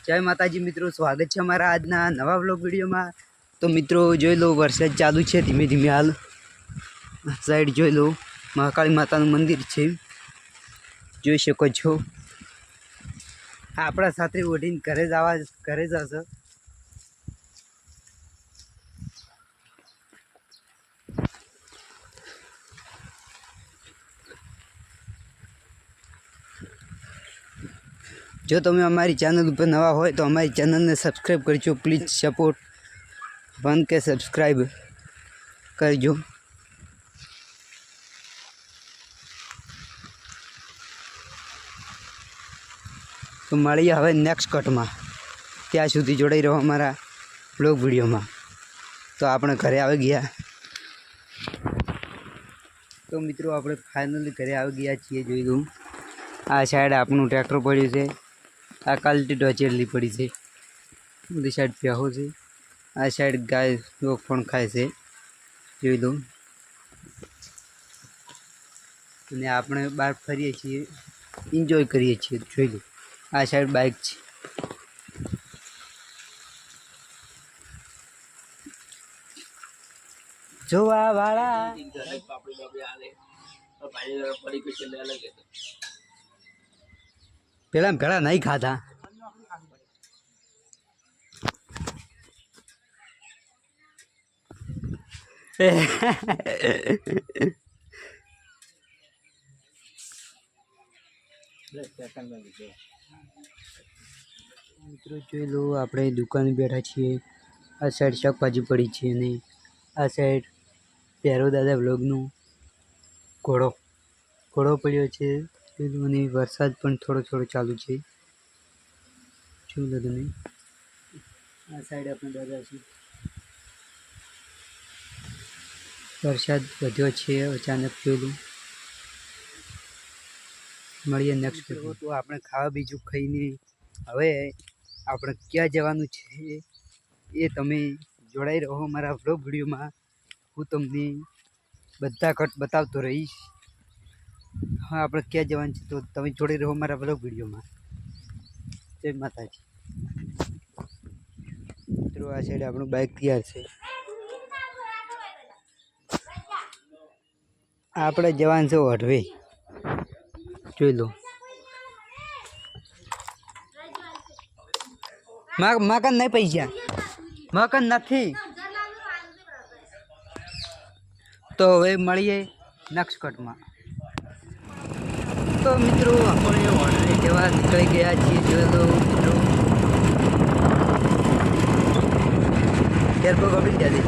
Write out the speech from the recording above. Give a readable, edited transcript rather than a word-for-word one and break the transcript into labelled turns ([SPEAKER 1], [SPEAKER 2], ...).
[SPEAKER 1] जय माताजी मित्रों, स्वागत है हमारा आजना नवा व्लॉग वीडियो में। तो मित्रों जो लो वरसाद चालू है धीमे धीमे हाल साइड जो लो महाकाली माता मंदिर है જોઈ શકો છો। આપણા સાથે ઓઢીને ઘરે જશે। जो તમે અમારી ચેનલ ઉપર નવા હોય તો અમારી ચેનલને સબસ્ક્રાઈબ કરજો પ્લીઝ। સપોર્ટ 1K સબસ્ક્રાઈબ કરજો। तो મળીએ હવે નેક્સ્ટ કટમાં। ત્યાં સુધી જોડાઈ રહો અમારા બ્લોગ વિડીયોમાં। તો આપણે ઘરે આવી ગયા। તો મિત્રો આપણે ફાઇનલી ઘરે આવી ગયા છીએ। જોઈ લો આ સાઈડ આપણું ટ્રેક્ટર પડ્યું છે, આ કાલટી ટોચેલી પડી છે, બધી સાઈડ પ્યાહો છે, આ સાઈડ ગાય લોક પણ ખાય છે। જોઈ લો અને આપણે બહાર ફરીએ છીએ, એન્જોય કરીએ છીએ। જોઈ લો आ साइड बाइक जोवा वाला पेला घड़ा नहीं खाता। मित्रों जो लो આપણે દુકાને બેઠા છીએ। આ સાઈડ શાકભાજી પડી છે અને આ સાઈડ પ્યારો દાદા વ્લોગનું ઘોડો પડ્યો છે અને વરસાદ પણ થોડો થોડો ચાલુ છે। જોઈ લો તમે આ સાઈડ આપણે દાદા છે। વરસાદ વધ્યો છે અચાનક। જોઈ લો મળીએ નેક્સ્ટ વીડિયો। તો આપણે ખાવા બીજું ખાઈને હવે આપણે ક્યાં જવાનું છે એ તમે જોડાઈ રહો અમારા વ્લોગ વિડીયોમાં। હું તમને બધા કટ બતાવતો રહીશ। હા આપણે ક્યાં જવાનું છે તો તમે જોડાઈ રહો અમારા વ્લોગ વિડીયોમાં। જય માતાજી મિત્રો। આ સાઈડ આપણું બાઇક તૈયાર છે। આપણે જવાનું છે વઢવે। જોઈ લો મકન નહીં પૈસા મકન નથી। તો હવે મળીએ નેક્સ્ટ કટમાં। તો મિત્રો આપણે ઓર્ડર જેવા નીકળી ગયા છીએ। જોઈ લો મિત્રો ત્યાર પર કપડી જાય